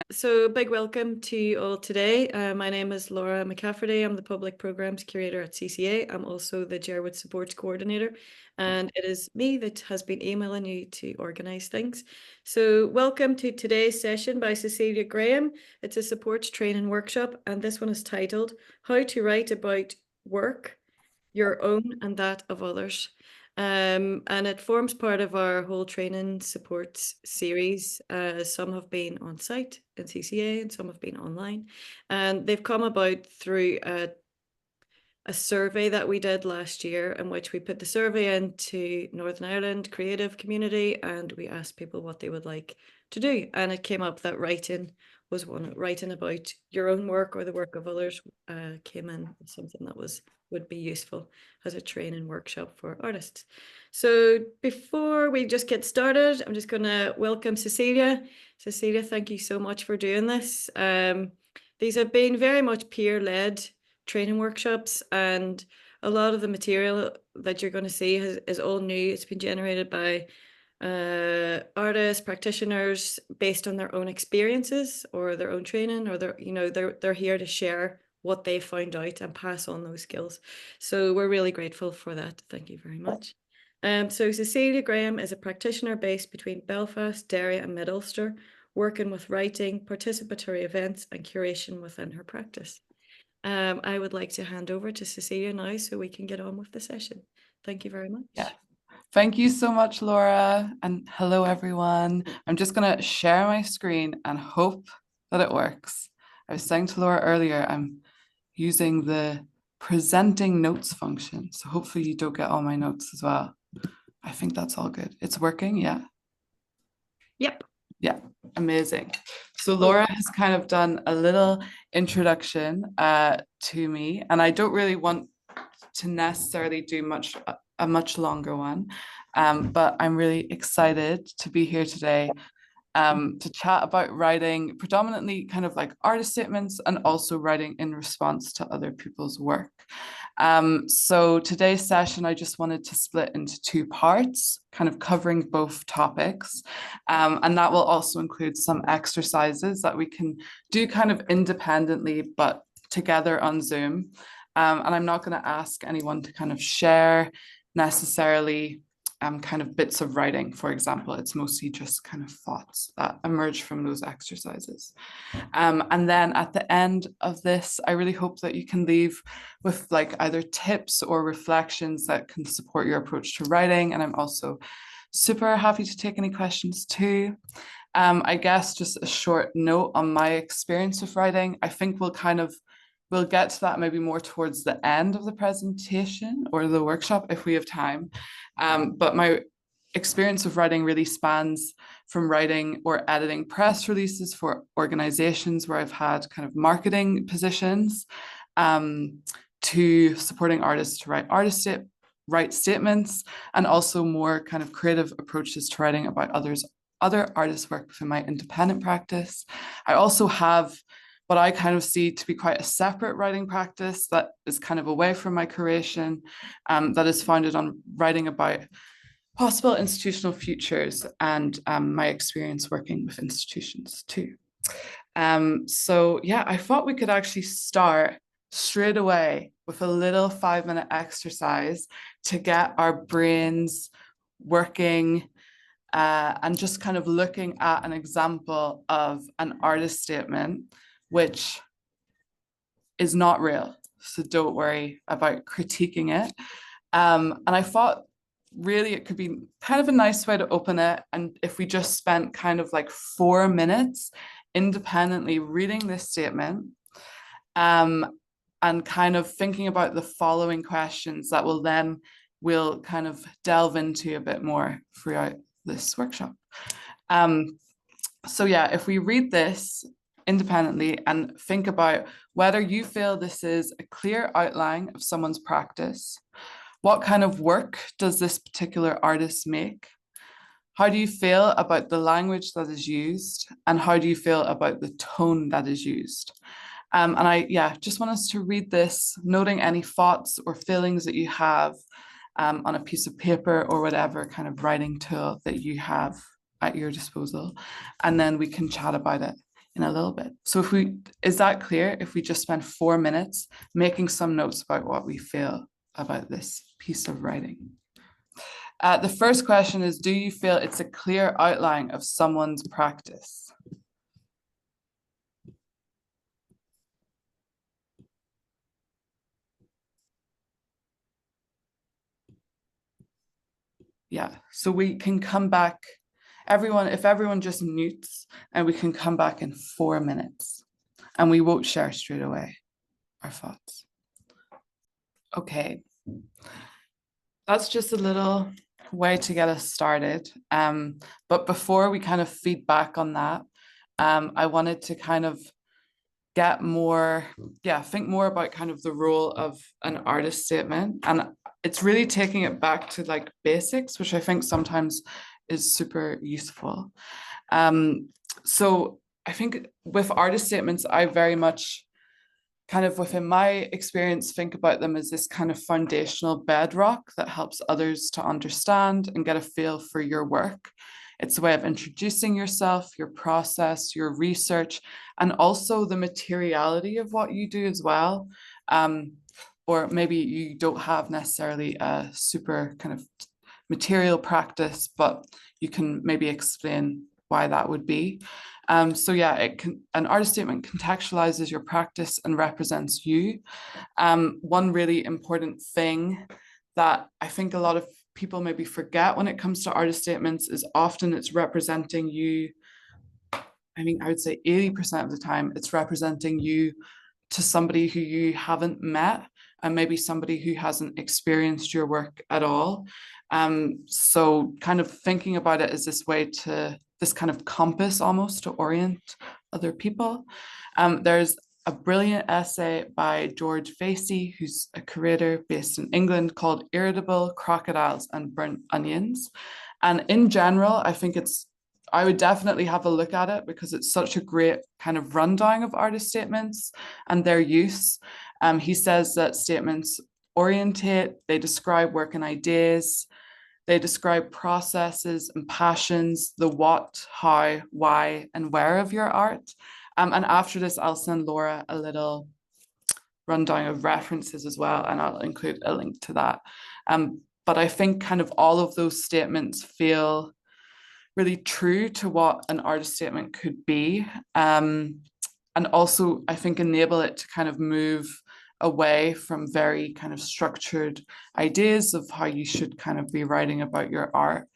So a big welcome to you all today. My name is Laura McCafferty. I'm the Public Programmes Curator at CCA. I'm also the Jerwood Supports Coordinator, and it is me that has been emailing you to organise things. So welcome to today's session by Cecelia Graham. It's a supports training workshop, and this one is titled How to Write About Work, Your Own and That of Others. And it forms part of our whole training supports series. Some have been on site in CCA and some have been online. And they've come about through a survey that we did last year, in which we put the survey into Northern Ireland creative community and we asked people what they would like to do. And it came up that writing was one. Writing about your own work or the work of others came in as something that would be useful as a training workshop for artists. So before we just get started, I'm just going to welcome Cecelia. Cecelia, thank you so much for doing this. These have been very much peer-led training workshops, and a lot of the material that you're going to see is all new. It's been generated by artists, practitioners, based on their own experiences or their own training, or they're here to share what they found out and pass on those skills. So we're really grateful for that. Thank you very much. So Cecelia Graham is a practitioner based between Belfast, Derry and Mid-Ulster, working with writing, participatory events and curation within her practice. I would like to hand over to Cecelia now so we can get on with the session. Thank you very much. Yeah. Thank you so much, Laura, and hello, everyone. I'm just going to share my screen and hope that it works. I was saying to Laura earlier, I'm using the presenting notes function, so hopefully you don't get all my notes as well. I think that's all good. It's working, yeah? Yep. Yeah, amazing. So Laura has kind of done a little introduction to me, and I don't really want to necessarily do a much longer one, but I'm really excited to be here today to chat about writing, predominantly kind of like artist statements and also writing in response to other people's work. So today's session, I just wanted to split into two parts, kind of covering both topics. And that will also include some exercises that we can do kind of independently, but together on Zoom. And I'm not going to ask anyone to kind of share necessarily kind of bits of writing, for example. It's mostly just kind of thoughts that emerge from those exercises. And then at the end of this, I really hope that you can leave with like either tips or reflections that can support your approach to writing. And I'm also super happy to take any questions too. I guess just a short note on my experience with writing. I think we'll get to that maybe more towards the end of the presentation or the workshop if we have time. But my experience of writing really spans from writing or editing press releases for organizations where I've had kind of marketing positions, to supporting artists to write statements, and also more kind of creative approaches to writing about other artists' work within my independent practice. I also have what I kind of see to be quite a separate writing practice that is kind of away from my curation, that is founded on writing about possible institutional futures and my experience working with institutions too. So yeah, I thought we could actually start straight away with a little 5-minute exercise to get our brains working and just kind of looking at an example of an artist statement which is not real. So don't worry about critiquing it. And I thought really it could be kind of a nice way to open it. And if we just spent kind of like 4 minutes independently reading this statement, and kind of thinking about the following questions that we'll kind of delve into a bit more throughout this workshop. So yeah, if we read this independently and think about whether you feel this is a clear outline of someone's practice. What kind of work does this particular artist make? How do you feel about the language that is used? And how do you feel about the tone that is used? And I just want us to read this, noting any thoughts or feelings that you have on a piece of paper or whatever kind of writing tool that you have at your disposal. And then we can chat about it in a little bit. So is that clear? If we just spend 4 minutes making some notes about what we feel about this piece of writing. The first question is, do you feel it's a clear outline of someone's practice? Yeah, so we can come back, if everyone just mutes, and we can come back in 4 minutes, and we won't share straight away our thoughts. Okay, that's just a little way to get us started. But before we kind of feed back on that, I wanted to kind of think more about kind of the role of an artist statement. And it's really taking it back to like basics, which I think sometimes is super useful. So I think with artist statements, I very much kind of within my experience think about them as this kind of foundational bedrock that helps others to understand and get a feel for your work. It's a way of introducing yourself, your process, your research, and also the materiality of what you do as well. Or maybe you don't have necessarily a super kind of material practice, but you can maybe explain why that would be. So yeah, an artist statement contextualizes your practice and represents you. One really important thing that I think a lot of people maybe forget when it comes to artist statements is often it's representing you. I mean, I would say 80% of the time it's representing you to somebody who you haven't met and maybe somebody who hasn't experienced your work at all. So kind of thinking about it as this kind of compass almost to orient other people. There's a brilliant essay by George Facey, who's a curator based in England, called Irritable Crocodiles and Burnt Onions. And in general, I would definitely have a look at it because it's such a great kind of rundown of artist statements and their use. He says that statements orientate, they describe work and ideas, they describe processes and passions, the what, how, why, and where of your art. And after this, I'll send Laura a little rundown of references as well, and I'll include a link to that. But I think kind of all of those statements feel really true to what an artist statement could be. And also, I think, enable it to kind of move away from very kind of structured ideas of how you should kind of be writing about your art.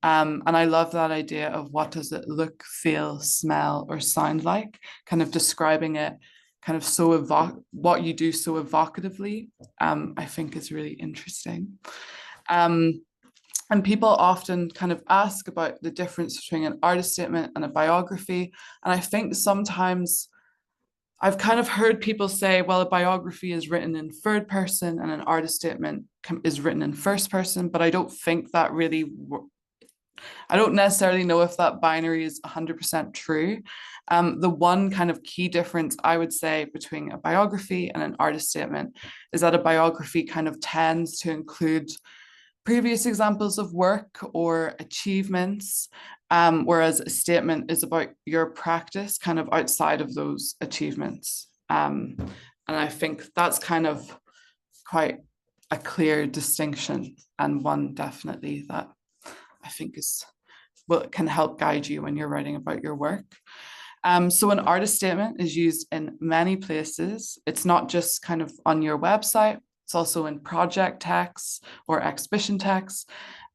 And I love that idea of what does it look, feel, smell, or sound like, kind of describing it kind of what you do so evocatively, I think is really interesting. And people often kind of ask about the difference between an artist statement and a biography. And I think sometimes I've kind of heard people say, well, a biography is written in third person and an artist statement is written in first person, but I don't think that really, I don't necessarily know if that binary is 100% true. The one kind of key difference I would say between a biography and an artist statement is that a biography kind of tends to include previous examples of work or achievements, whereas a statement is about your practice kind of outside of those achievements. And I think that's kind of quite a clear distinction, and one definitely that I think can help guide you when you're writing about your work. So an artist statement is used in many places. It's not just kind of on your website. It's also in project texts or exhibition texts.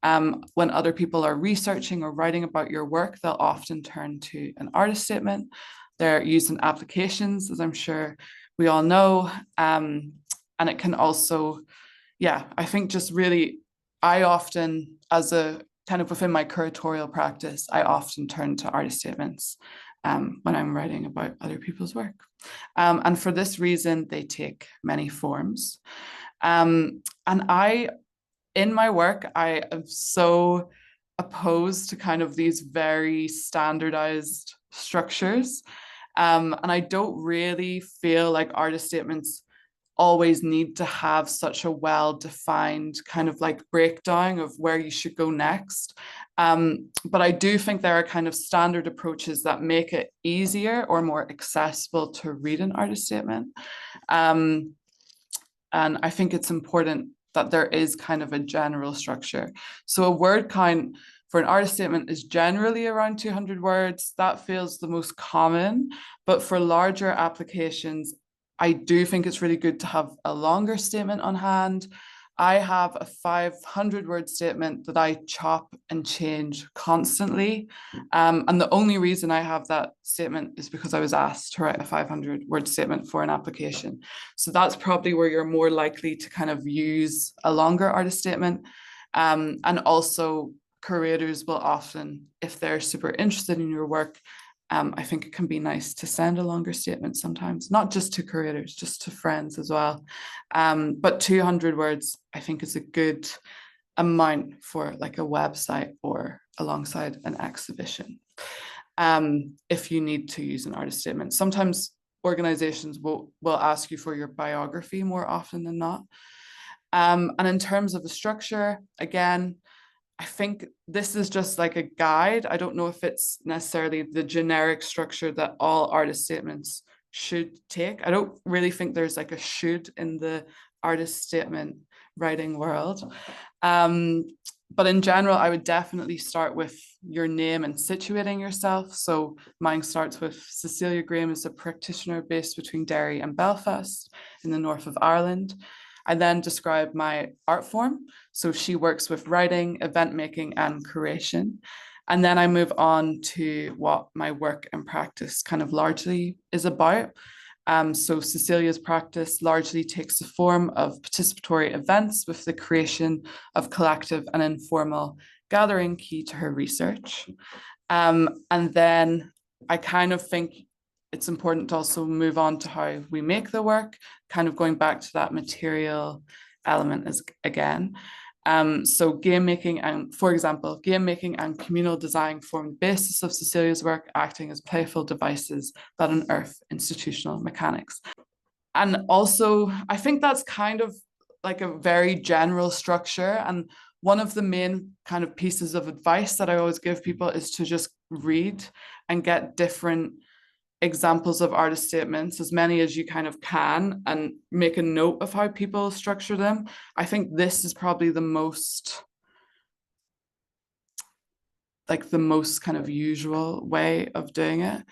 When other people are researching or writing about your work, they'll often turn to an artist statement. They're used in applications, as I'm sure we all know. And it can also, I think just really, I often, as a kind of within my curatorial practice, I often turn to artist statements when I'm writing about other people's work. And for this reason, they take many forms. And in my work, I am so opposed to kind of these very standardized structures. And I don't really feel like artist statements always need to have such a well-defined kind of like breakdown of where you should go next. But I do think there are kind of standard approaches that make it easier or more accessible to read an artist statement. And I think it's important that there is kind of a general structure. So a word count for an artist statement is generally around 200 words. That feels the most common, but for larger applications, I do think it's really good to have a longer statement on hand. I have a 500-word statement that I chop and change constantly. And the only reason I have that statement is because I was asked to write a 500-word statement for an application. So that's probably where you're more likely to kind of use a longer artist statement. And also curators will often, if they're super interested in your work, I think it can be nice to send a longer statement sometimes, not just to curators, just to friends as well. But 200 words, I think, is a good amount for like a website or alongside an exhibition. If you need to use an artist statement, sometimes organizations will ask you for your biography more often than not. And in terms of the structure, again, I think this is just like a guide. I don't know if it's necessarily the generic structure that all artist statements should take. I don't really think there's like a should in the artist statement writing world. But in general, I would definitely start with your name and situating yourself. So mine starts with Cecelia Graham is a practitioner based between Derry and Belfast in the north of Ireland. I then describe my art form. So she works with writing, event making, and curation. And then I move on to what my work and practice kind of largely is about. So Cecelia's practice largely takes the form of participatory events with the creation of collective and informal gathering key to her research. And then I kind of think it's important to also move on to how we make the work, kind of going back to that material element as again. So game making and, for example, game making and communal design form the basis of Cecelia's work, acting as playful devices that unearth institutional mechanics. And also, I think that's kind of like a very general structure. And one of the main kind of pieces of advice that I always give people is to just read and get different examples of artist statements, as many as you kind of can, and make a note of how people structure them. I think this is probably the most kind of usual way of doing it.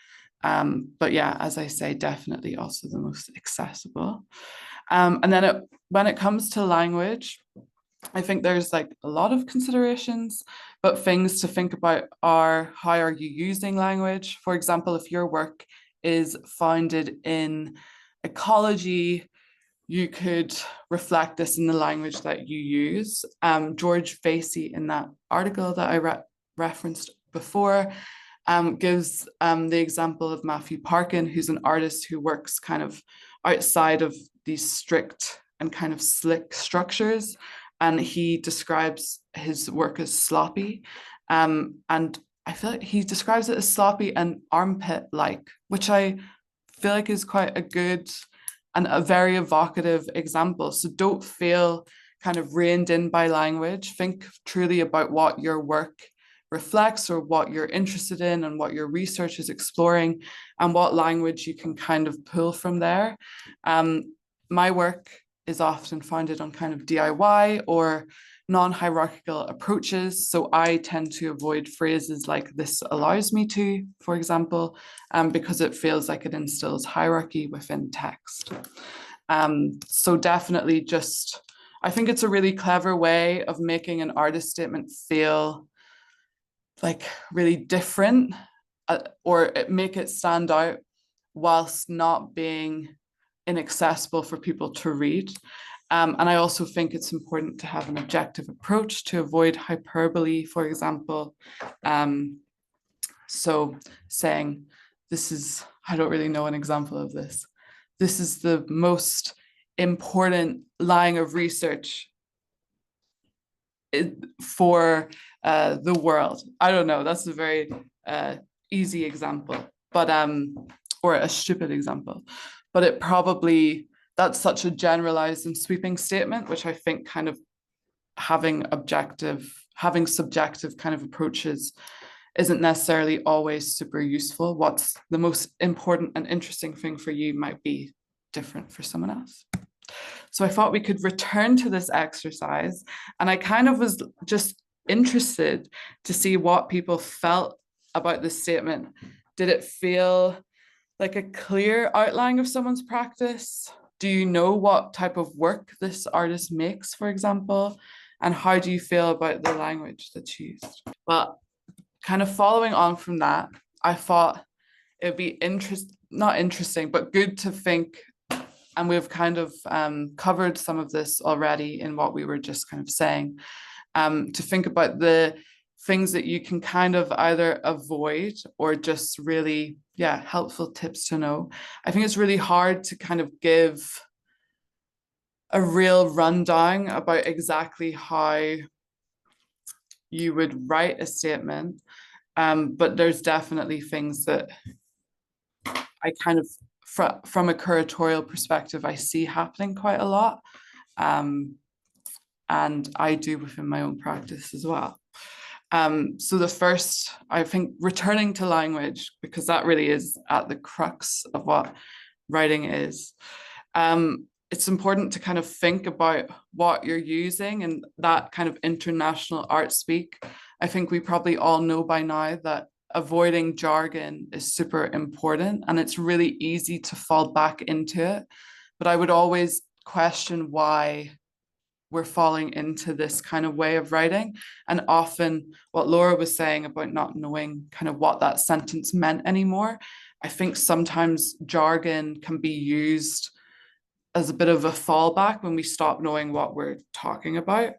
But yeah, as I say, definitely also the most accessible. And then when it comes to language, I think there's like a lot of considerations, but things to think about are how are you using language? For example, if your work is founded in ecology, you could reflect this in the language that you use. George Facey, in that article that I referenced before, gives the example of Matthew Parkin, who's an artist who works kind of outside of these strict and kind of slick structures. And he describes his work as sloppy. And I feel like he describes it as sloppy and armpit-like, which I feel like is quite a good and a very evocative example. So don't feel kind of reined in by language. Think truly about what your work reflects or what you're interested in and what your research is exploring and what language you can kind of pull from there. My work is often founded on kind of DIY or non-hierarchical approaches. So I tend to avoid phrases like "this allows me to," for example, because it feels like it instills hierarchy within text. So definitely just, I think it's a really clever way of making an artist statement feel like really different or make it stand out whilst not being inaccessible for people to read. And I also think it's important to have an objective approach to avoid hyperbole, for example. So saying, this is, I don't really know an example of this. This is the most important line of research for the world. I don't know, that's a very easy example, but or a stupid example, but it probably that's such a generalized and sweeping statement, which I think kind of having subjective kind of approaches isn't necessarily always super useful. What's the most important and interesting thing for you might be different for someone else. So I thought we could return to this exercise, and I kind of was just interested to see what people felt about this statement. Did it feel like a clear outline of someone's practice? Do you know what type of work this artist makes, for example? And how do you feel about the language that's used? Well, kind of following on from that, I thought it'd be not interesting, but good to think, and we've kind of covered some of this already in what we were just kind of saying, to think about the things that you can kind of either avoid or just really, helpful tips to know. I think it's really hard to kind of give a real rundown about exactly how you would write a statement. But there's definitely things that I kind of, from a curatorial perspective, I see happening quite a lot. And I do within my own practice as well. So the first, I think, returning to language, because that really is at the crux of what writing is. It's important to kind of think about what you're using and that kind of international art speak. I think we probably all know by now that avoiding jargon is super important, and it's really easy to fall back into it. But I would always question why we're falling into this kind of way of writing. And often what Laura was saying about not knowing kind of what that sentence meant anymore, I think sometimes jargon can be used as a bit of a fallback when we stop knowing what we're talking about,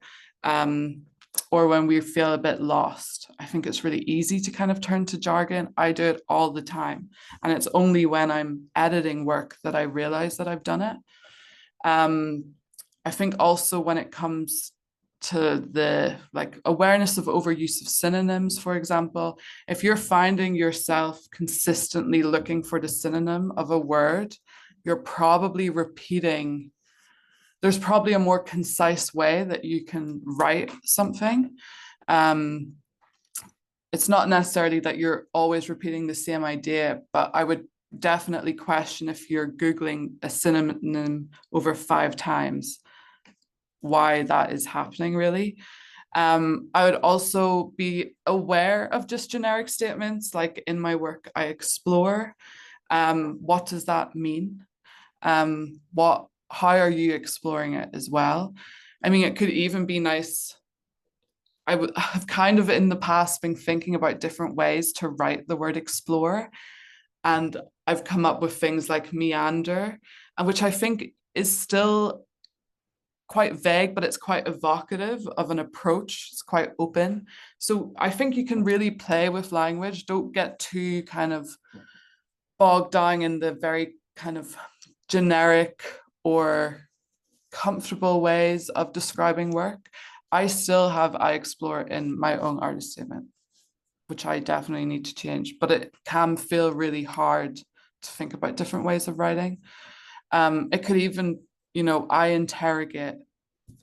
or when we feel a bit lost. I think it's really easy to kind of turn to jargon. I do it all the time. And it's only when I'm editing work that I realize that I've done it. I think also when it comes to the awareness of overuse of synonyms, for example, if you're finding yourself consistently looking for the synonym of a word, you're probably repeating. There's probably a more concise way that you can write something. It's not necessarily that you're always repeating the same idea, but I would definitely question if you're Googling a synonym over 5 times, why that is happening, really. I would also be aware of just generic statements. Like in my work, I explore. What does that mean? How are you exploring it as well? I mean, it could even be nice. I would have kind of in the past been thinking about different ways to write the word explore. And I've come up with things like meander, and which I think is still quite vague, but it's quite evocative of an approach. It's quite open. So I think you can really play with language. Don't get too kind of bogged down in the very kind of generic or comfortable ways of describing work. I still have I explore in my own artist statement, which I definitely need to change, but it can feel really hard to think about different ways of writing. It could even, I interrogate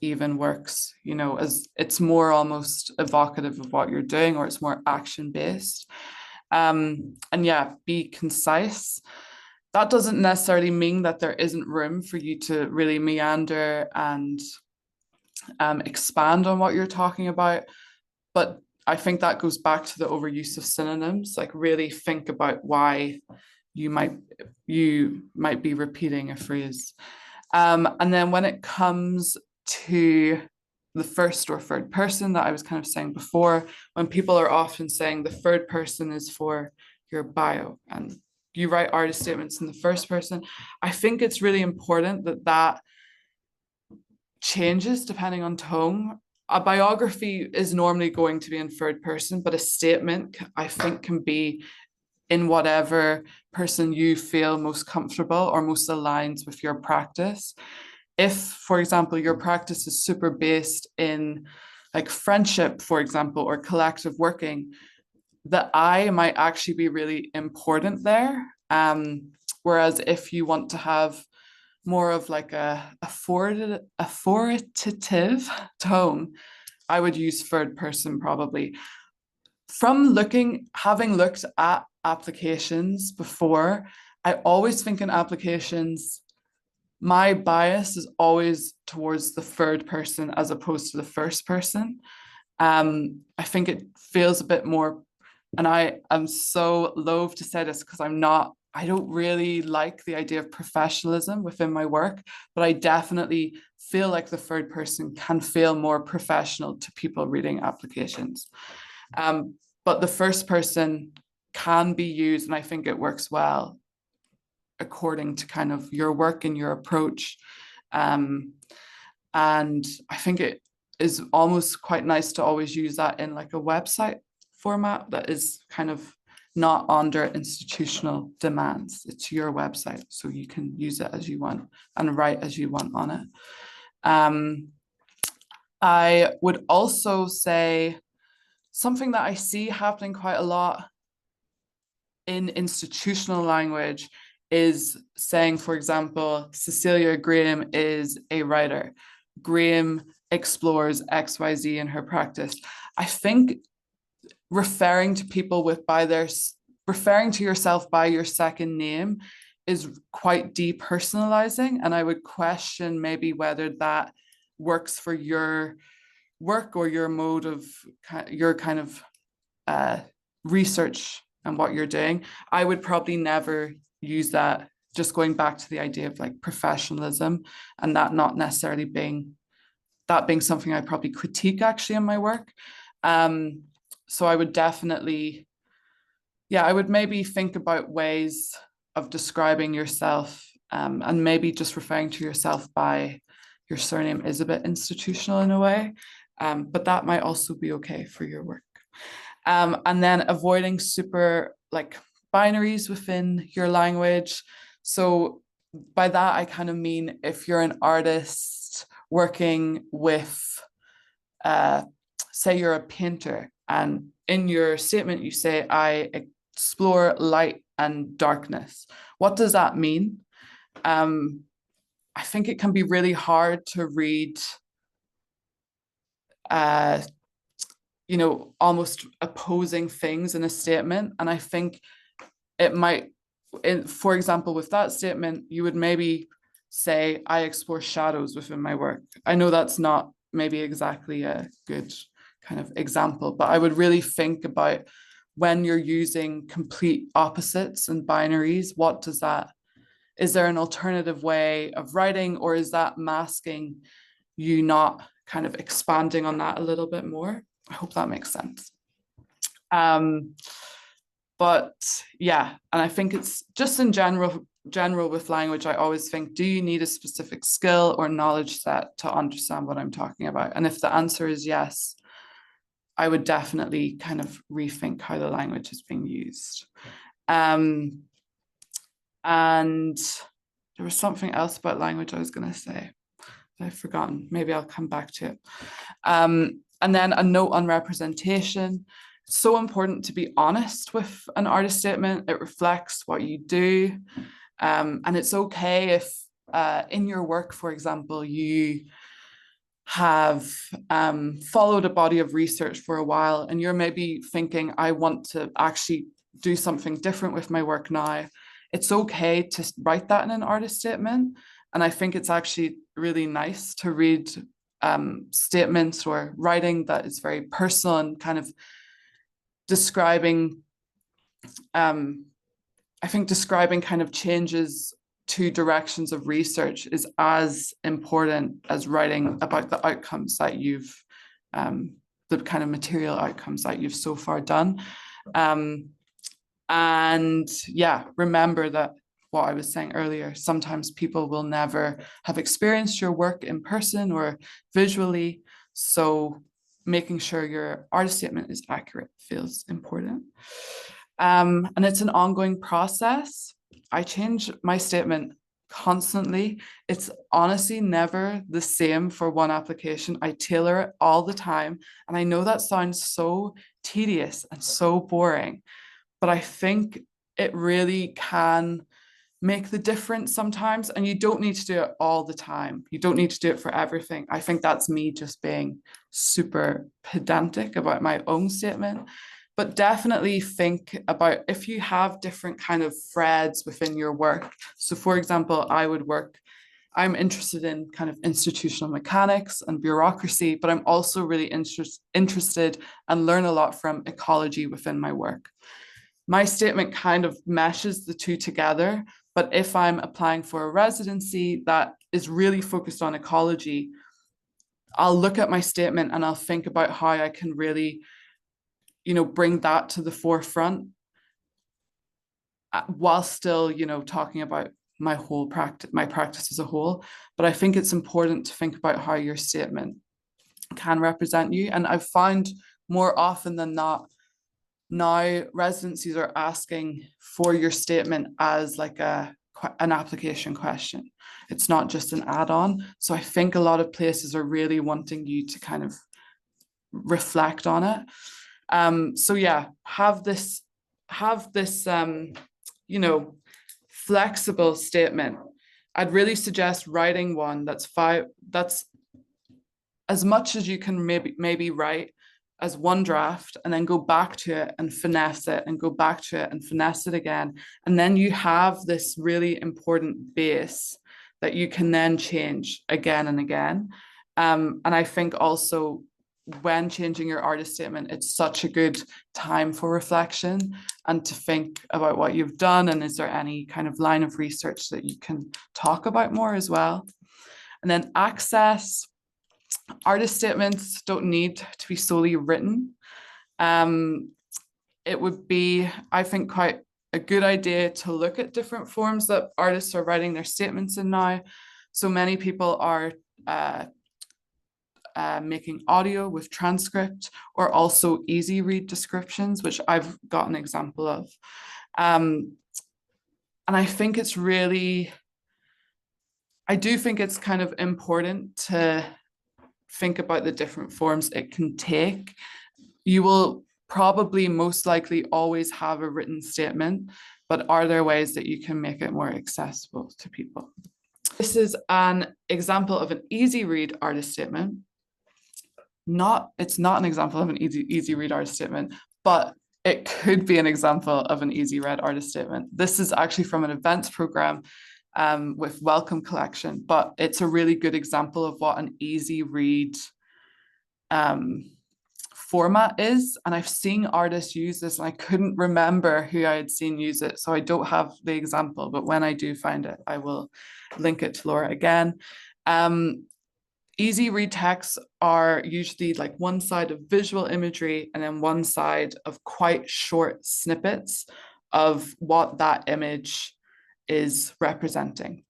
even works, as it's more almost evocative of what you're doing, or it's more action based. And be concise. That doesn't necessarily mean that there isn't room for you to really meander and expand on what you're talking about. But I think that goes back to the overuse of synonyms. Like, really think about why you might be repeating a phrase. And then when it comes to the first or third person that I was kind of saying before, when people are often saying the third person is for your bio and you write artist statements in the first person, I think it's really important that changes depending on tone. A biography is normally going to be in third person, but a statement, I think, can be in whatever person you feel most comfortable or most aligns with your practice. If, for example, your practice is super based in like friendship, for example, or collective working, the I might actually be really important there. Whereas if you want to have more of like a authoritative tone, I would use third person probably. From having looked at applications before, I always think in applications, my bias is always towards the third person as opposed to the first person. I think it feels a bit more, and I am so loath to say this because I don't really like the idea of professionalism within my work, but I definitely feel like the third person can feel more professional to people reading applications. But the first person can be used, and I think it works well according to kind of your work and your approach. And I think it is almost quite nice to always use that in like a website format that is kind of not under institutional demands. It's your website, so you can use it as you want and write as you want on it. I would also say something that I see happening quite a lot in institutional language is saying, for example, Cecelia Graham is a writer. Graham explores XYZ in her practice. I think referring to yourself by your second name is quite depersonalizing, and I would question maybe whether that works for your work or your mode of your kind of research and what you're doing. I would probably never use that, just going back to the idea of like professionalism and that not necessarily being something I probably critique actually in my work. So I would definitely, I would maybe think about ways of describing yourself, and maybe just referring to yourself by your surname is a bit institutional in a way, but that might also be okay for your work. And then avoiding super like binaries within your language. So by that, I kind of mean if you're an artist working with, say you're a painter, and in your statement you say, I explore light and darkness. What does that mean? I think it can be really hard to read, almost opposing things in a statement. And I think it might, for example, with that statement, you would maybe say, I explore shadows within my work. I know that's not maybe exactly a good kind of example, but I would really think about when you're using complete opposites and binaries, is there an alternative way of writing, or is that masking you not kind of expanding on that a little bit more? I hope that makes sense. But yeah, and I think it's just in general with language, I always think, do you need a specific skill or knowledge set to understand what I'm talking about? And if the answer is yes, I would definitely kind of rethink how the language is being used. And there was something else about language I was going to say that I've forgotten. Maybe I'll come back to it. And then a note on representation. It's so important to be honest with an artist statement. It reflects what you do. And it's okay if in your work, for example, you have followed a body of research for a while and you're maybe thinking, I want to actually do something different with my work now. It's okay to write that in an artist statement. And I think it's actually really nice to read statements or writing that is very personal and kind of describing, I think describing kind of changes to directions of research is as important as writing about the outcomes that you've, the kind of material outcomes that you've so far done. And yeah, remember that what I was saying earlier, sometimes people will never have experienced your work in person or visually. So making sure your artist statement is accurate feels important. And it's an ongoing process. I change my statement constantly. It's honestly never the same for one application. I tailor it all the time. And I know that sounds so tedious and so boring, but I think it really can make the difference sometimes, and you don't need to do it all the time. You don't need to do it for everything. I think that's me just being super pedantic about my own statement. But definitely think about if you have different kind of threads within your work. So for example, I'm interested in kind of institutional mechanics and bureaucracy, but I'm also really interested and learn a lot from ecology within my work. My statement kind of meshes the two together, but if I'm applying for a residency that is really focused on ecology, I'll look at my statement and I'll think about how I can really, bring that to the forefront while still, talking about my practice as a whole. But I think it's important to think about how your statement can represent you. And I've found more often than not, now residencies are asking for your statement as like an application question. It's not just an add-on. So I think a lot of places are really wanting you to kind of reflect on it. So yeah, have this flexible statement. I'd really suggest writing one that's as much as you can maybe write as one draft, and then go back to it and finesse it and go back to it and finesse it again. And then you have this really important base that you can then change again and again. And I think also when changing your artist statement, it's such a good time for reflection and to think about what you've done, and is there any kind of line of research that you can talk about more as well. And then access. Artist statements don't need to be solely written. It would be, I think, quite a good idea to look at different forms that artists are writing their statements in now. So many people are making audio with transcript, or also easy read descriptions, which I've got an example of. And I think it's I do think it's kind of important to think about the different forms it can take. You will probably most likely always have a written statement, but are there ways that you can make it more accessible to people? This is an example of an easy read artist statement. It's not an example of an easy read artist statement, but it could be an example of an easy read artist statement. This is actually from an events program with Welcome Collection, but it's a really good example of what an easy read format is. And I've seen artists use this, and I couldn't remember who I had seen use it, so I don't have the example, but when I do find it, I will link it to Laura again. Easy read texts are usually like one side of visual imagery and then one side of quite short snippets of what that image is representing.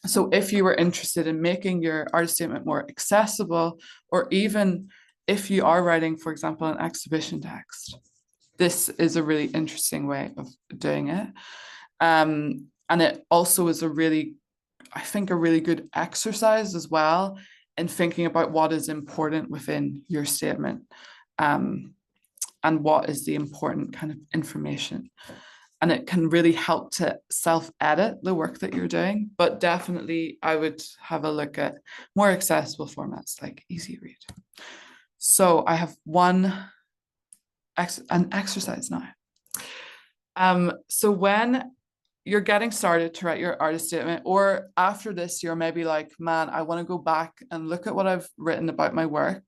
So if you were interested in making your artist statement more accessible, or even if you are writing, for example, an exhibition text, this is a really interesting way of doing it. And it also is I think a really good exercise as well in thinking about what is important within your statement, and what is the important kind of information. And it can really help to self-edit the work that you're doing, but definitely I would have a look at more accessible formats like easy read. So I have an exercise now. So when you're getting started to write your artist statement, or after this, you're maybe like, man, I want to go back and look at what I've written about my work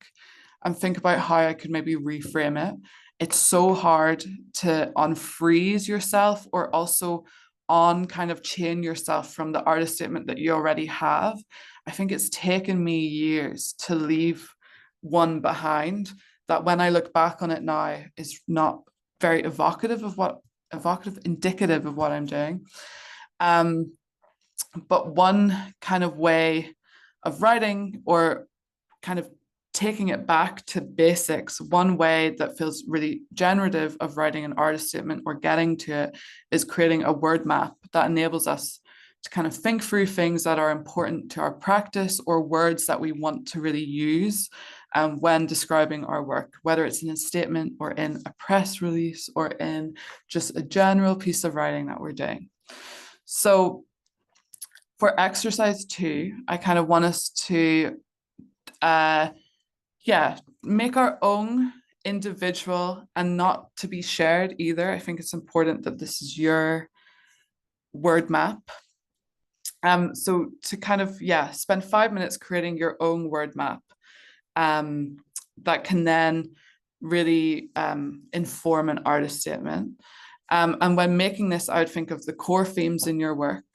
and think about how I could maybe reframe it. It's so hard to unfreeze yourself, or also kind of chain yourself from the artist statement that you already have. I think it's taken me years to leave one behind that when I look back on it now is not very indicative of what I'm doing. But one kind of way of writing, or kind of taking it back to basics, one way that feels really generative of writing an artist statement or getting to it is creating a word map that enables us to kind of think through things that are important to our practice, or words that we want to really use when describing our work, whether it's in a statement or in a press release or in just a general piece of writing that we're doing. So for exercise 2, I kind of want us to make our own individual and not to be shared either. I think it's important that this is your word map. So to kind of, spend 5 minutes creating your own word map that can then really inform an artist statement. And when making this, I would think of the core themes in your work.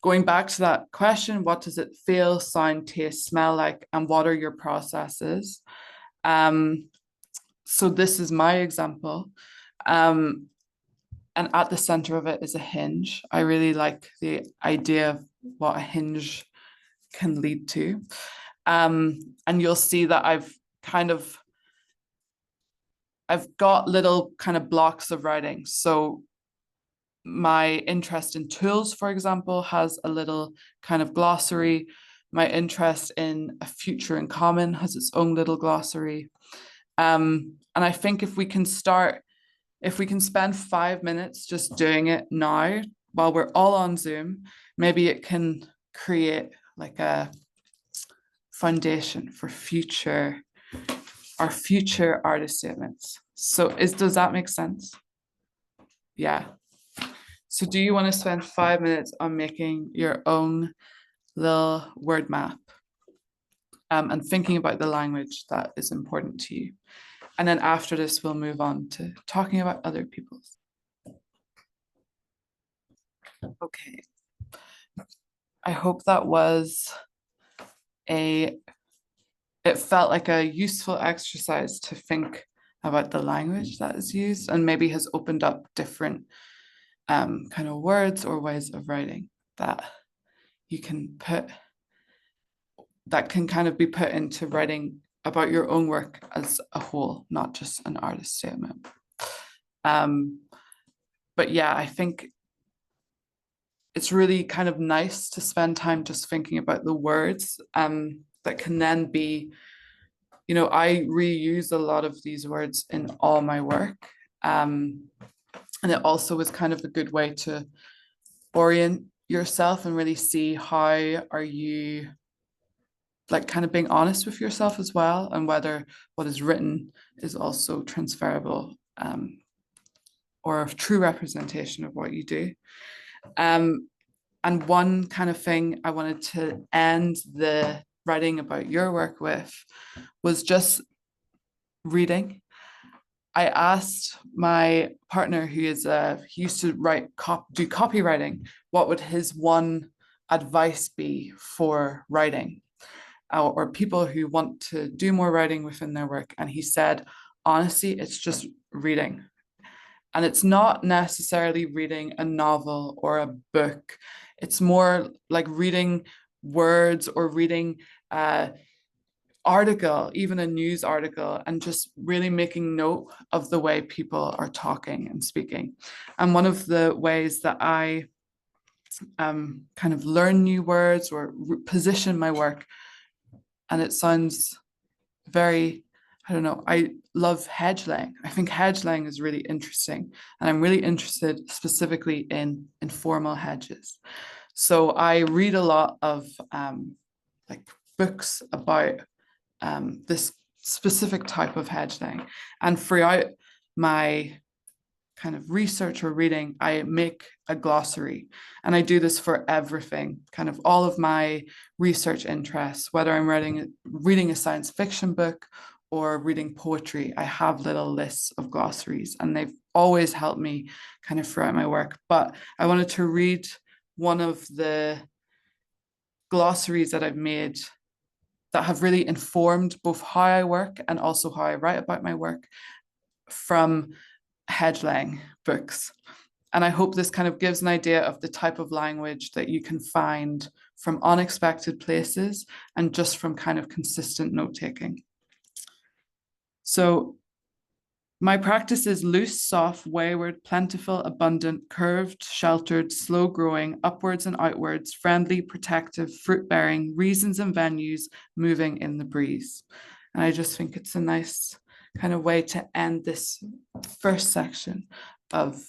Going back to that question, what does it feel, sound, taste, smell like, and what are your processes? So this is my example. And at the center of it is a hinge. I really like the idea of what a hinge can lead to. And you'll see that I've got little kind of blocks of writing. So my interest in tools, for example, has a little kind of glossary. My interest in a future in common has its own little glossary. And I think if we can spend 5 minutes just doing it now while we're all on Zoom, maybe it can create like a foundation for our future artist statements. So does that make sense? Yeah. So do you want to spend 5 minutes on making your own little word map and thinking about the language that is important to you? And then after this, we'll move on to talking about other people's. Okay. I hope that it felt like a useful exercise to think about the language that is used and maybe has opened up different kind of words or ways of writing that you can kind of be put into writing about your own work as a whole, not just an artist statement. But yeah, I think it's really kind of nice to spend time just thinking about the words that can then be, I reuse a lot of these words in all my work. And it also is kind of a good way to orient yourself and really see how are you like kind of being honest with yourself as well, and whether what is written is also transferable or a true representation of what you do. And one kind of thing I wanted to end the writing about your work with was just reading. I asked my partner, who is he used to do copywriting, what would his one advice be for writing or people who want to do more writing within their work. And he said, honestly, it's just reading. And it's not necessarily reading a novel or a book. It's more like reading words or reading article, even a news article, and just really making note of the way people are talking and speaking. And one of the ways that I kind of learn new words or position my work, and it sounds very, I don't know, I love hedge laying. I think hedge laying is really interesting. And I'm really interested specifically in informal hedges. So I read a lot of like books about this specific type of hedge laying. And throughout my kind of research or reading, I make a glossary. And I do this for everything, kind of all of my research interests, whether I'm reading a science fiction book or reading poetry, I have little lists of glossaries, and they've always helped me kind of throughout my work. But I wanted to read one of the glossaries that I've made that have really informed both how I work and also how I write about my work from hedge laying books. And I hope this kind of gives an idea of the type of language that you can find from unexpected places and just from kind of consistent note-taking. So my practice is loose, soft, wayward, plentiful, abundant, curved, sheltered, slow growing, upwards and outwards, friendly, protective, fruit bearing, reasons and venues, moving in the breeze. And I just think it's a nice kind of way to end this first section of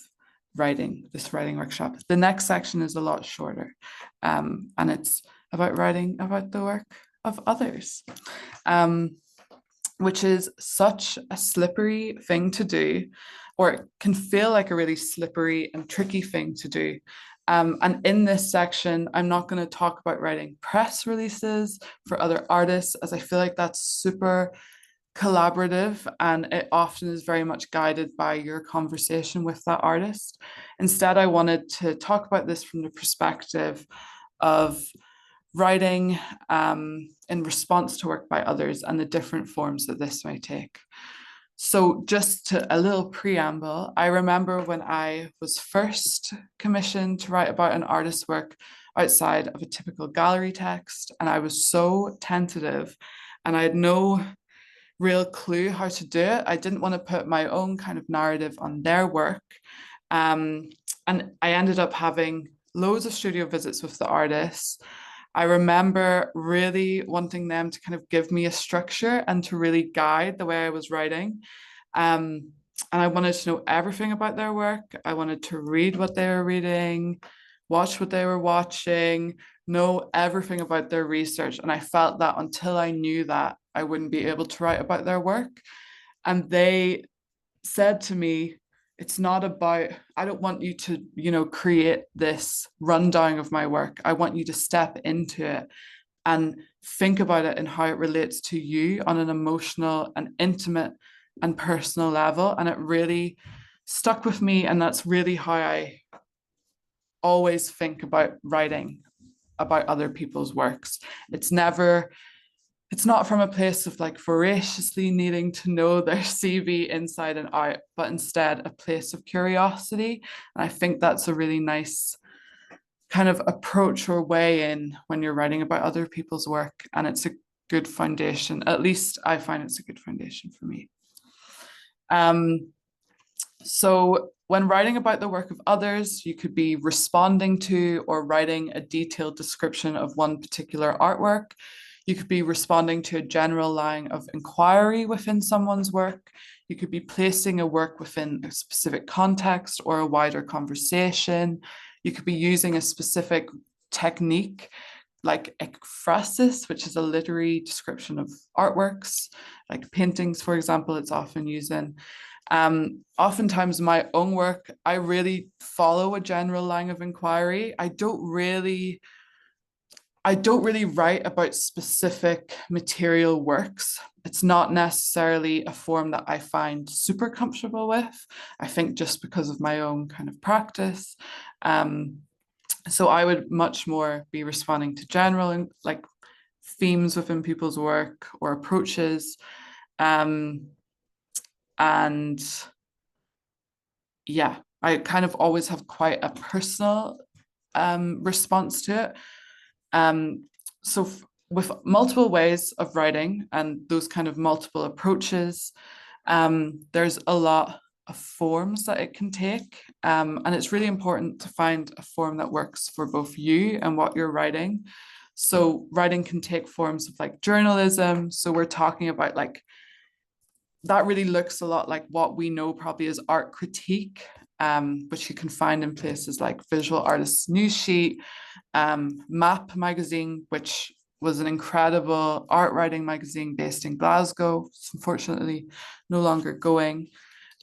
this writing workshop. The next section is a lot shorter, and it's about writing about the work of others, which is such a slippery thing to do, or it can feel like a really slippery and tricky thing to do. And in this section, I'm not going to talk about writing press releases for other artists, as I feel like that's super collaborative and it often is very much guided by your conversation with that artist. Instead, I wanted to talk about this from the perspective of writing in response to work by others and the different forms that this may take. So just a little preamble, I remember when I was first commissioned to write about an artist's work outside of a typical gallery text, and I was so tentative and I had no real clue how to do it. I didn't want to put my own kind of narrative on their work. And I ended up having loads of studio visits with the artists. I remember really wanting them to kind of give me a structure and to really guide the way I was writing. And I wanted to know everything about their work. I wanted to read what they were reading, watch what they were watching, know everything about their research. And I felt that until I knew that, I wouldn't be able to write about their work. And they said to me, it's not about, I don't want you to, create this rundown of my work. I want you to step into it and think about it and how it relates to you on an emotional and intimate and personal level. And it really stuck with me. And that's really how I always think about writing about other people's works. It's not from a place of like voraciously needing to know their CV inside and out, but instead a place of curiosity. And I think that's a really nice kind of approach or way in when you're writing about other people's work. And it's a good foundation. At least I find it's a good foundation for me. So when writing about the work of others, you could be responding to or writing a detailed description of one particular artwork. You could be responding to a general line of inquiry within someone's work. You could be placing a work within a specific context or a wider conversation. You could be using a specific technique like ekphrasis, which is a literary description of artworks, like paintings, for example, it's often used in. Oftentimes my own work, I really follow a general line of inquiry. I don't really write about specific material works. It's not necessarily a form that I find super comfortable with. I think just because of my own kind of practice. So I would much more be responding to general and like themes within people's work or approaches. And yeah, I kind of always have quite a personal response to it. So with multiple ways of writing and those kind of multiple approaches, there's a lot of forms that it can take. And it's really important to find a form that works for both you and what you're writing. So writing can take forms of like journalism. So we're talking about like, that really looks a lot like what we know probably as art critique, which you can find in places like Visual Artists News Sheet, Map magazine, which was an incredible art writing magazine based in Glasgow. It's unfortunately no longer going.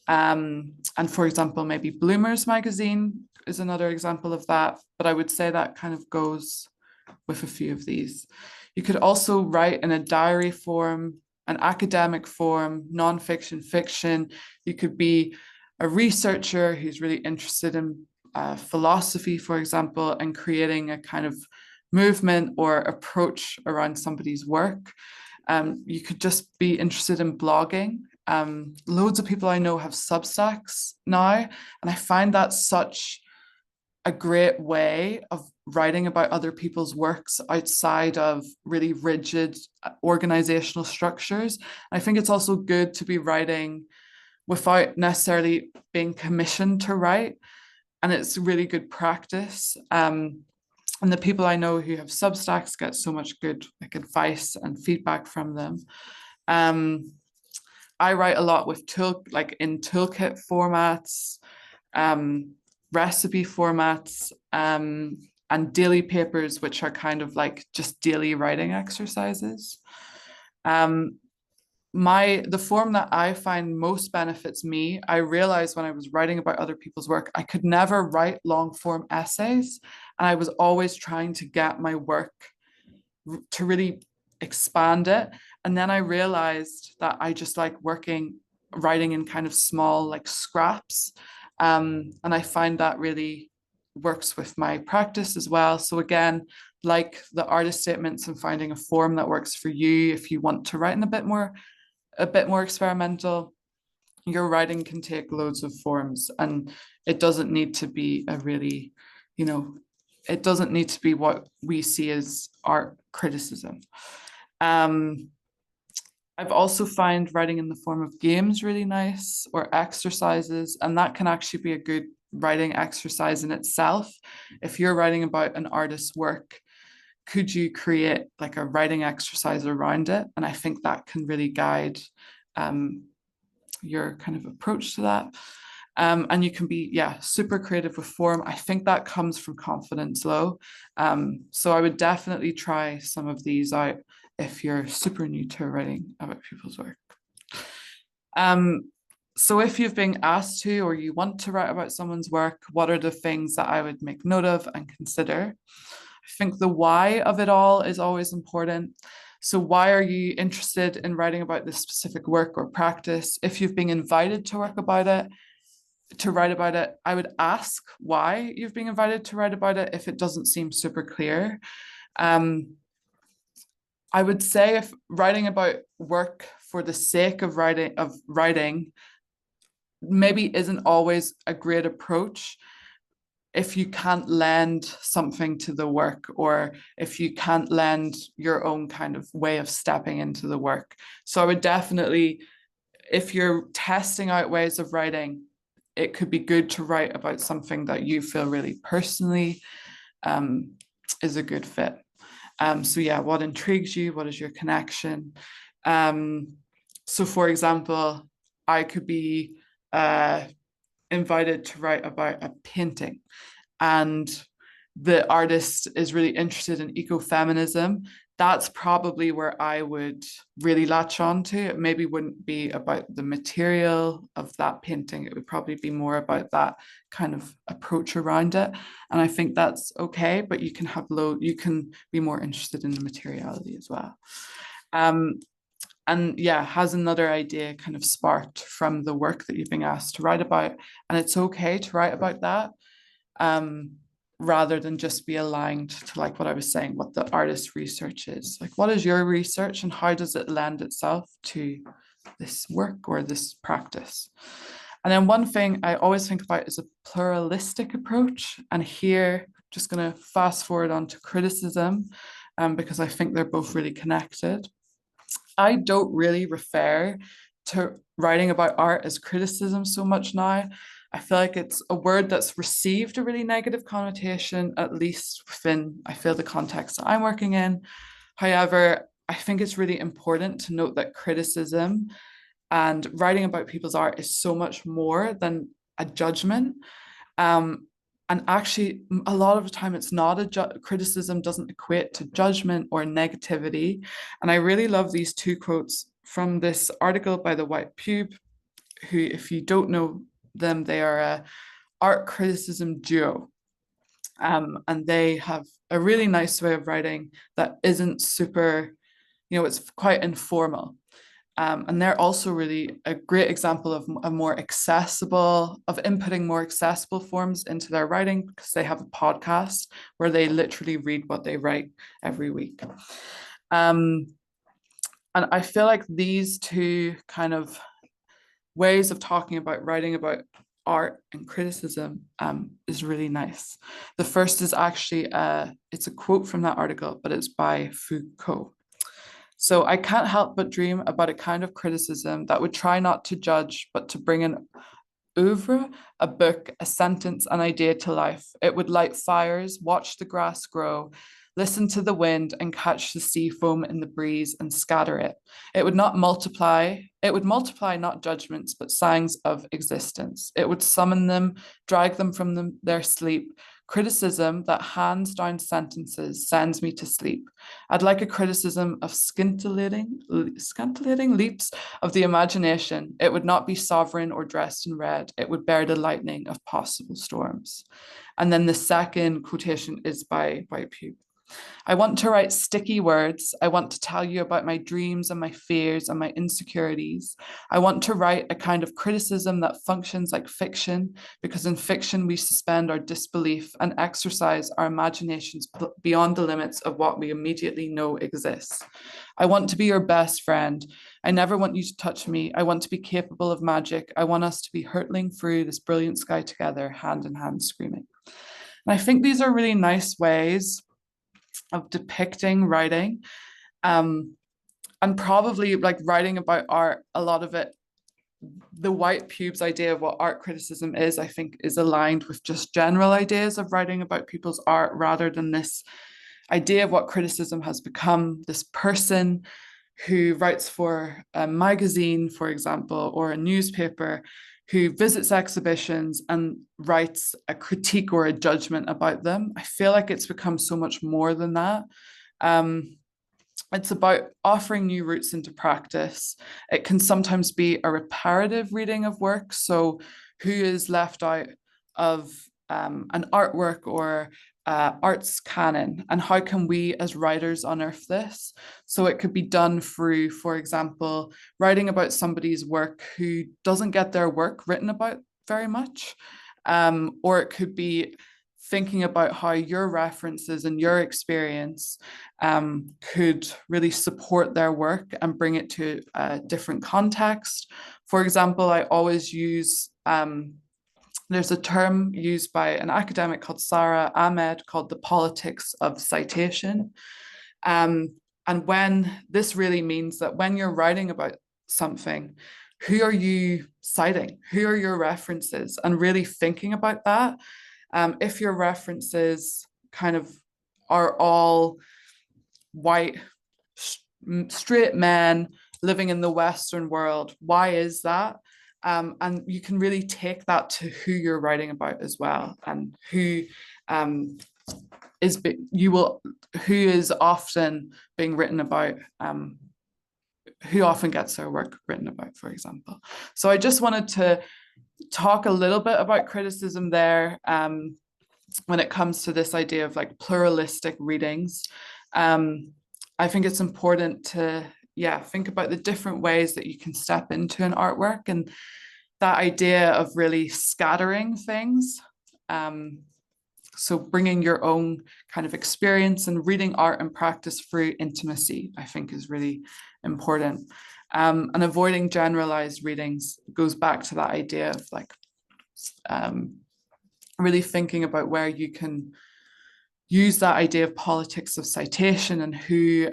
And for example, maybe Bloomers magazine is another example of that. But I would say that kind of goes with a few of these. You could also write in a diary form, an academic form, nonfiction, fiction. You could be a researcher who's really interested in philosophy, for example, and creating a kind of movement or approach around somebody's work. You could just be interested in blogging. Loads of people I know have Substacks now, and I find that such a great way of writing about other people's works outside of really rigid organizational structures. I think it's also good to be writing without necessarily being commissioned to write, and it's really good practice. And the people I know who have Substacks get so much good like advice and feedback from them. I write a lot with in toolkit formats. recipe formats, and daily papers, which are kind of like just daily writing exercises. The form that I find most benefits me, I realized when I was writing about other people's work, I could never write long form essays. And I was always trying to get my work to really expand it. And then I realized that I just like writing in kind of small like scraps. And I find that really works with my practice as well. So again, like the artist statements, and finding a form that works for you if you want to write in a bit more experimental. Your writing can take loads of forms, and it doesn't need to be a really, it doesn't need to be what we see as art criticism. I've also find writing in the form of games really nice, or exercises, and that can actually be a good writing exercise in itself. If you're writing about an artist's work, could you create like a writing exercise around it? And I think that can really guide your kind of approach to that. And you can be, super creative with form. I think that comes from confidence though. So I would definitely try some of these out if you're super new to writing about people's work. So if you've been asked to, or you want to write about someone's work, what are the things that I would make note of and consider? I think the why of it all is always important. So why are you interested in writing about this specific work or practice? If you've been invited to write about it, I would ask why you've been invited to write about it if it doesn't seem super clear. I would say if writing about work for the sake of writing maybe isn't always a great approach, if you can't lend something to the work, or if you can't lend your own kind of way of stepping into the work. So I would definitely, if you're testing out ways of writing, it could be good to write about something that you feel really personally is a good fit. What intrigues you? What is your connection? So for example, I could be invited to write about a painting, and the artist is really interested in ecofeminism. That's probably where I would really latch on to. It maybe wouldn't be about the material of that painting. It would probably be more about that kind of approach around it. And I think that's okay, but you can be more interested in the materiality as well. Has another idea kind of sparked from the work that you've been asked to write about. And it's okay to write about that, rather than just be aligned to like what I was saying, what the artist's research is. Like, what is your research and how does it lend itself to this work or this practice? And then one thing I always think about is a pluralistic approach. And here, just going to fast forward on to criticism, because I think they're both really connected. I don't really refer to writing about art as criticism so much now. I feel like it's a word that's received a really negative connotation, at least within, I feel, the context that I'm working in. However, I think it's really important to note that criticism and writing about people's art is so much more than a judgment. And actually, a lot of the time, it's not criticism doesn't equate to judgment or negativity. And I really love these two quotes from this article by the White Pube, who, if you don't know them, they are a art criticism duo. And they have a really nice way of writing that isn't super, it's quite informal. And they're also really a great example of inputting more accessible forms into their writing, because they have a podcast where they literally read what they write every week. And I feel like these two kind of ways of talking about writing about art and criticism is really nice. The first is actually, it's a quote from that article, but it's by Foucault. So I can't help but dream about a kind of criticism that would try not to judge, but to bring an oeuvre, a book, a sentence, an idea to life. It would light fires, watch the grass grow, listen to the wind and catch the sea foam in the breeze and scatter it. It would multiply not judgments, but signs of existence. It would summon them, drag them from their sleep. Criticism that hands down sentences sends me to sleep. I'd like a criticism of scintillating leaps of the imagination. It would not be sovereign or dressed in red. It would bear the lightning of possible storms. And then the second quotation is by Pugh. I want to write sticky words. I want to tell you about my dreams and my fears and my insecurities. I want to write a kind of criticism that functions like fiction, because in fiction we suspend our disbelief and exercise our imaginations beyond the limits of what we immediately know exists. I want to be your best friend. I never want you to touch me. I want to be capable of magic. I want us to be hurtling through this brilliant sky together, hand in hand, screaming. And I think these are really nice ways of depicting writing, and probably like writing about art. A lot of it, the White Pubes idea of what art criticism is, I think, is aligned with just general ideas of writing about people's art, rather than this idea of what criticism has become, this person who writes for a magazine, for example, or a newspaper, who visits exhibitions and writes a critique or a judgment about them. I feel like it's become so much more than that. It's about offering new routes into practice. It can sometimes be a reparative reading of work. So who is left out of an artwork or arts canon, and how can we as writers unearth this? So it could be done through, for example, writing about somebody's work who doesn't get their work written about very much, or it could be thinking about how your references and your experience could really support their work and bring it to a different context. For example, I always use there's a term used by an academic called Sarah Ahmed called the politics of citation. And when this really means that when you're writing about something, who are you citing? Who are your references? And really thinking about that. If your references kind of are all white, straight men living in the Western world, why is that? And you can really take that to who you're writing about as well, and who is often being written about, who often gets their work written about, for example. So I just wanted to talk a little bit about criticism there, when it comes to this idea of like pluralistic readings. I think it's important to think about the different ways that you can step into an artwork, and that idea of really scattering things. So bringing your own kind of experience and reading art and practice through intimacy, I think, is really important. And avoiding generalized readings goes back to that idea of like really thinking about where you can use that idea of politics of citation and who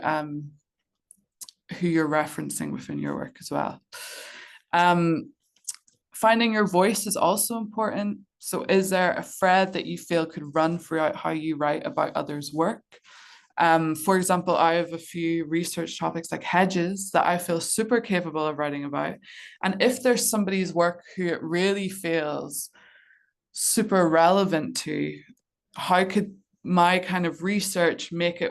you're referencing within your work as well. Finding your voice is also important. So is there a thread that you feel could run throughout how you write about others' work? For example, I have a few research topics like hedges that I feel super capable of writing about. And if there's somebody's work who it really feels super relevant to, how could my kind of research make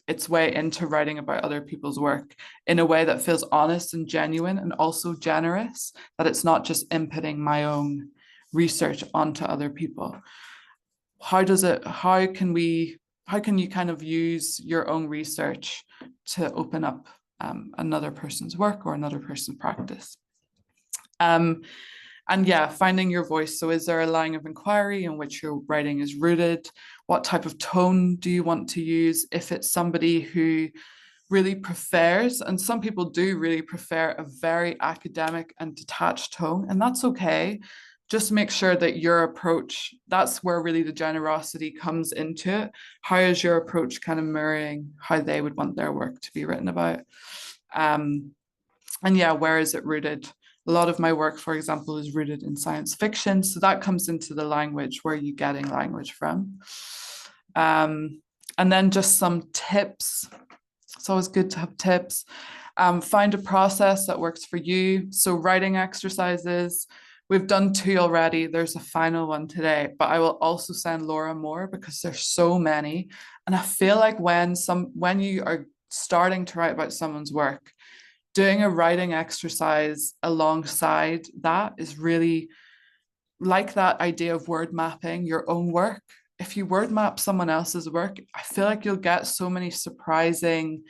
its way into writing about other people's work in a way that feels honest and genuine, and also generous, that it's not just inputting my own research onto other people? How can you kind of use your own research to open up another person's work or another person's practice? And finding your voice. So is there a line of inquiry in which your writing is rooted? What type of tone do you want to use? If it's somebody who really prefers, and some people do really prefer, a very academic and detached tone, and that's okay. Just make sure that your approach, that's where really the generosity comes into it. How is your approach kind of mirroring how they would want their work to be written about? Where is it rooted? A lot of my work, for example, is rooted in science fiction. So that comes into the language. Where are you getting language from? And then just some tips. It's always good to have tips. Find a process that works for you. So writing exercises, we've done 2 already. There's a final one today, but I will also send Laura more because there's so many. And I feel like when you are starting to write about someone's work, doing a writing exercise alongside that is really like that idea of word mapping your own work. If you word map someone else's work, I feel like you'll get so many surprising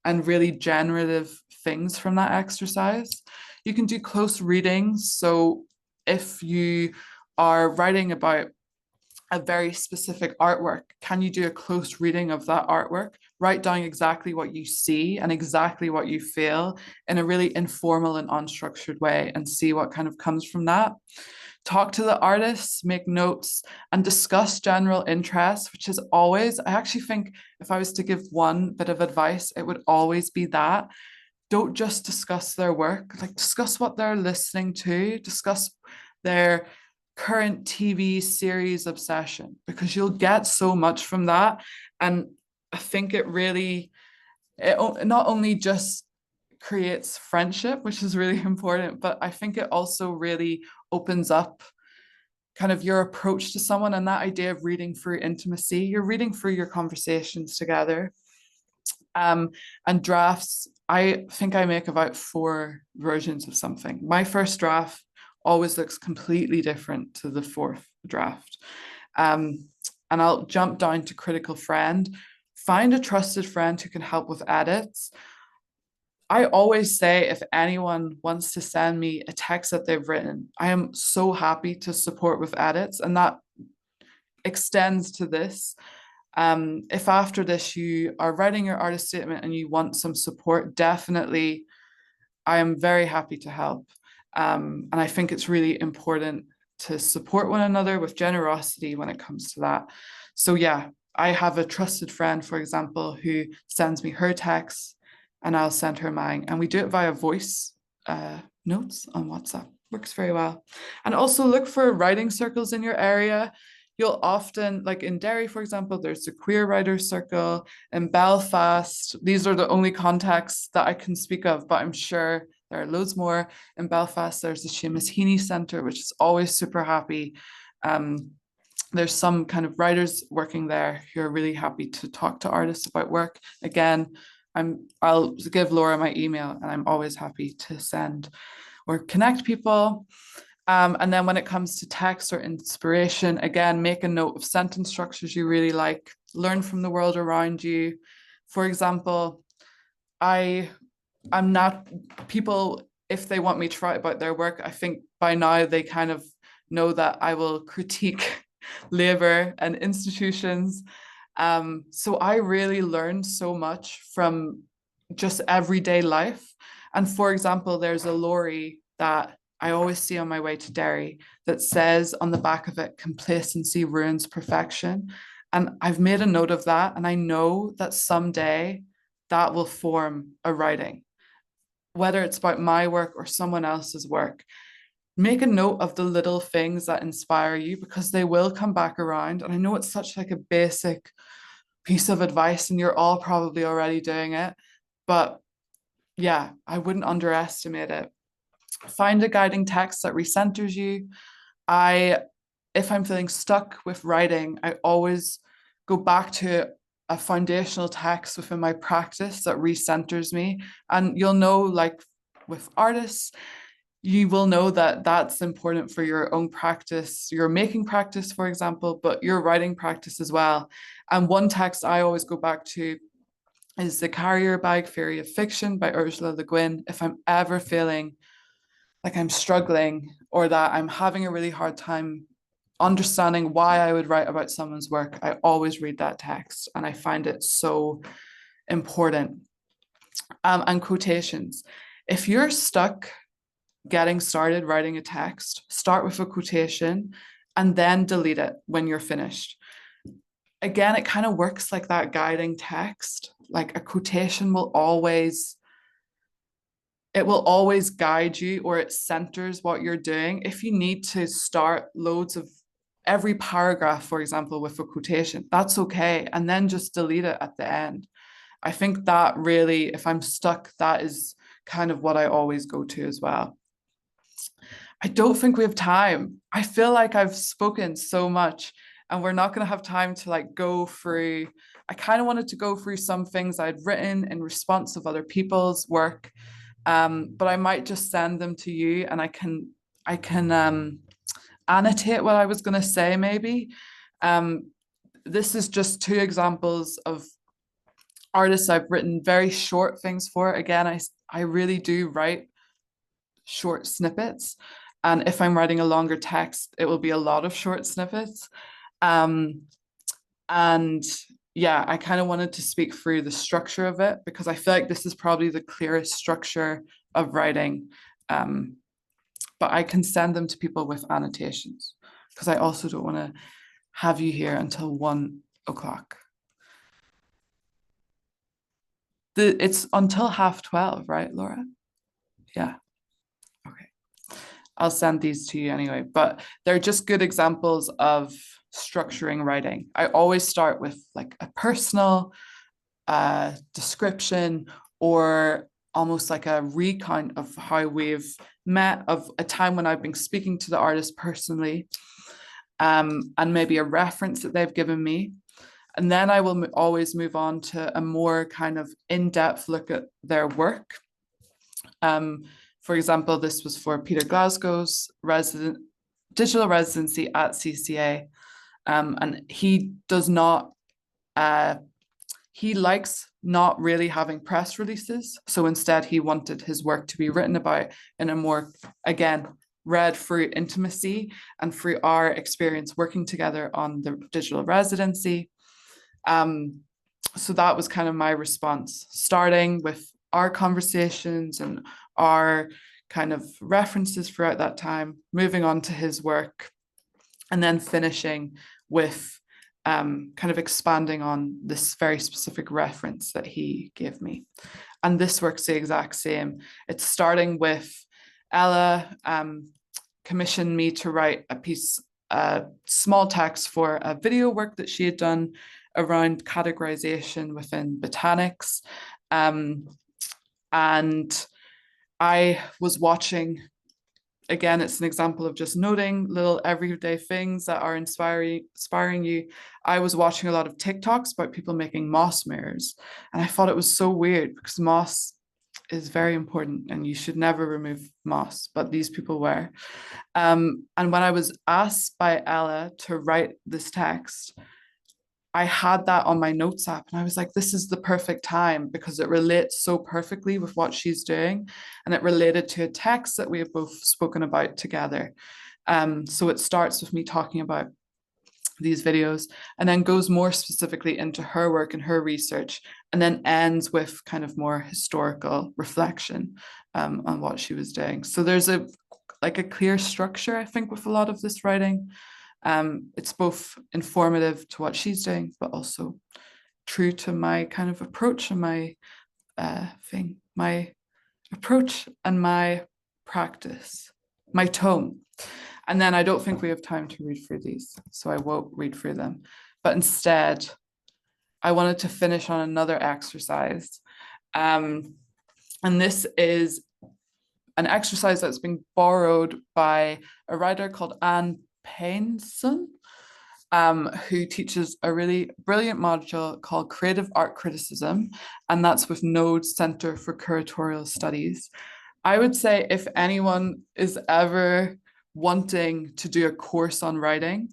and really generative things from that exercise. You can do close readings. So if you are writing about a very specific artwork, can you do a close reading of that artwork? Write down exactly what you see and exactly what you feel in a really informal and unstructured way and see what kind of comes from that. Talk to the artists, make notes, and discuss general interests, which is always, I actually think if I was to give one bit of advice, it would always be that. Don't just discuss their work, like discuss what they're listening to, discuss their current TV series obsession, because you'll get so much from that. And I think it not only just creates friendship, which is really important, but I think it also really opens up kind of your approach to someone and that idea of reading through intimacy. You're reading through your conversations together. And drafts, I think I make about 4 versions of something. My first draft always looks completely different to the 4th draft. And I'll jump down to critical friend. Find a trusted friend who can help with edits. I always say if anyone wants to send me a text that they've written, I am so happy to support with edits, and that extends to this. If after this you are writing your artist statement and you want some support, definitely I am very happy to help. And I think it's really important to support one another with generosity when it comes to that. So yeah, I have a trusted friend, for example, who sends me her texts and I'll send her mine. And we do it via voice notes on WhatsApp. Works very well. And also look for writing circles in your area. You'll often, like in Derry, for example, there's the Queer Writers Circle. In Belfast, these are the only contacts that I can speak of, but I'm sure there are loads more. In Belfast, there's the Seamus Heaney Centre, which is always super happy. There's some kind of writers working there who are really happy to talk to artists about work. Again, I'll give Laura my email and I'm always happy to send or connect people. And then when it comes to text or inspiration, again, make a note of sentence structures you really like, learn from the world around you. For example, I'm not, people, if they want me to write about their work, I think by now they kind of know that I will critique labor and institutions. So I really learned so much from just everyday life. And for example, there's a lorry that I always see on my way to Derry that says on the back of it, complacency ruins perfection. And I've made a note of that. And I know that someday that will form a writing, whether it's about my work or someone else's work. Make a note of the little things that inspire you because they will come back around. And I know it's such like a basic piece of advice and you're all probably already doing it, but yeah, I wouldn't underestimate it. Find a guiding text that recenters you. If I'm feeling stuck with writing, I always go back to a foundational text within my practice that recenters me. And you'll know, like with artists, you will know that that's important for your own practice, your making practice, for example, but your writing practice as well. And one text I always go back to is The Carrier Bag Theory of Fiction by Ursula Le Guin. If I'm ever feeling like I'm struggling or that I'm having a really hard time understanding why I would write about someone's work, I always read that text and I find it so important. And quotations. If you're stuck getting started writing a text, start with a quotation and then delete it when you're finished. Again, it kind of works like that guiding text. Like a quotation will always guide you, or it centers what you're doing. If you need to start loads of every paragraph, for example, with a quotation. That's okay. And then just delete it at the end. I think that really, if I'm stuck, that is kind of what I always go to as well. I don't think we have time. I feel like I've spoken so much and we're not going to have time to like go through. I kind of wanted to go through some things I'd written in response of other people's work, but I might just send them to you and I can annotate what I was going to say maybe. This is just two examples of artists I've written very short things for. Again, I really do write short snippets. And if I'm writing a longer text, it will be a lot of short snippets. And yeah, I kind of wanted to speak through the structure of it because I feel like this is probably the clearest structure of writing. But I can send them to people with annotations because I also don't want to have you here until 1 o'clock. It's until 12:30, right, Laura? Yeah. Okay. I'll send these to you anyway, but they're just good examples of structuring writing. I always start with like a personal description or almost like a recount of how we've met, of a time when I've been speaking to the artist personally, and maybe a reference that they've given me. And then I will always move on to a more kind of in-depth look at their work. For example, this was for Peter Glasgow's digital residency at CCA. And he does not, he likes not really having press releases. So instead, he wanted his work to be written about in a more, again, read through intimacy and through our experience working together on the digital residency. So that was kind of my response, starting with our conversations and our kind of references throughout that time, moving on to his work, and then finishing with kind of expanding on this very specific reference that he gave me. And this works the exact same. It's starting with Ella commissioned me to write a piece, small text for a video work that she had done around categorization within botanics. And I was watching, again, it's an example of just noting little everyday things that are inspiring you. I was watching a lot of TikToks about people making moss mirrors. And I thought it was so weird because moss is very important and you should never remove moss, but these people were. And when I was asked by Ella to write this text, I had that on my notes app and I was like, this is the perfect time because it relates so perfectly with what she's doing. And it related to a text that we have both spoken about together. So it starts with me talking about these videos and then goes more specifically into her work and her research, and then ends with kind of more historical reflection on what she was doing. So there's a clear structure, I think, with a lot of this writing. It's both informative to what she's doing, but also true to my kind of approach and my my approach and my practice, my tone. And then I don't think we have time to read through these, so I won't read through them. But instead, I wanted to finish on another exercise. And this is an exercise that's been borrowed by a writer called Anne Painson, who teaches a really brilliant module called Creative Art Criticism, and that's with Node's Center for Curatorial Studies. I would say if anyone is ever wanting to do a course on writing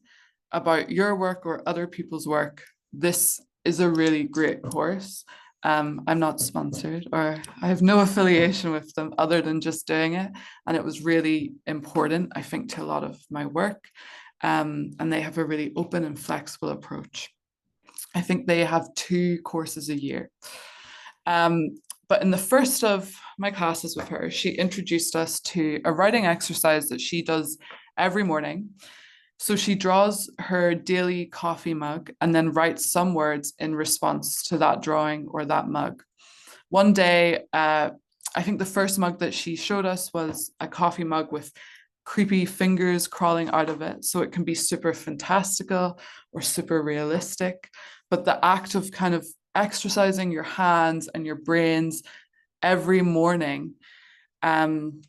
about your work or other people's work, this is a really great course. I'm not sponsored or I have no affiliation with them other than just doing it. And it was really important, I think, to a lot of my work. And they have a really open and flexible approach. I think they have 2 courses a year. But in the first of my classes with her, she introduced us to a writing exercise that she does every morning. So she draws her daily coffee mug and then writes some words in response to that drawing or that mug. One day, I think the first mug that she showed us was a coffee mug with creepy fingers crawling out of it. So it can be super fantastical or super realistic. But the act of kind of exercising your hands and your brains every morning, and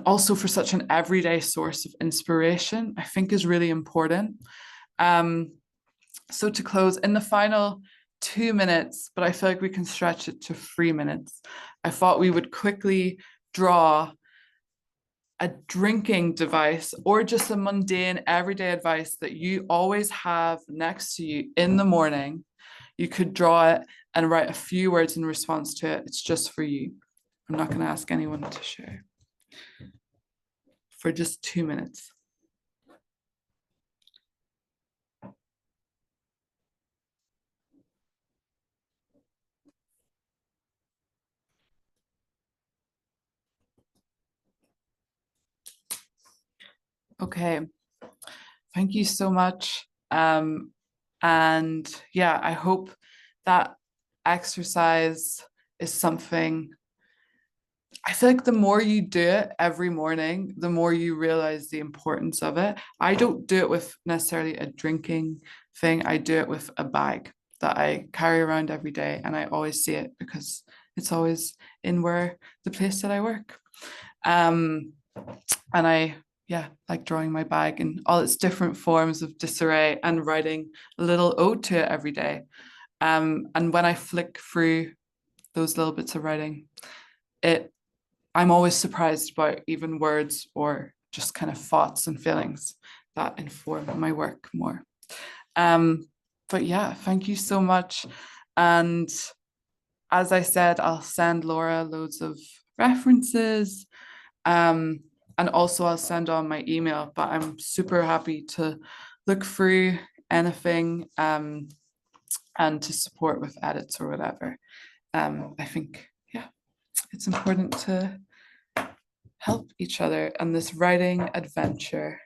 also for such an everyday source of inspiration, I think is really important. So to close, in the final 2 minutes, but I feel like we can stretch it to 3 minutes, I thought we would quickly draw a drinking device or just a mundane everyday advice that you always have next to you in the morning. You could draw it and write a few words in response to it. It's just for you. I'm not going to ask anyone to share. For just 2 minutes. Okay, thank you so much. And yeah, I hope that exercise is something, I feel like the more you do it every morning, the more you realize the importance of it. I don't do it with necessarily a drinking thing. I do it with a bag that I carry around every day, and I always see it because it's always in the place that I work. And I like drawing my bag in all its different forms of disarray and writing a little ode to it every day. And when I flick through those little bits of writing, I'm always surprised by even words or just kind of thoughts and feelings that inform my work more. But yeah, thank you so much. And as I said, I'll send Laura loads of references. And also I'll send on my email, but I'm super happy to look through anything and to support with edits or whatever. I think, yeah, it's important to help each other on this writing adventure.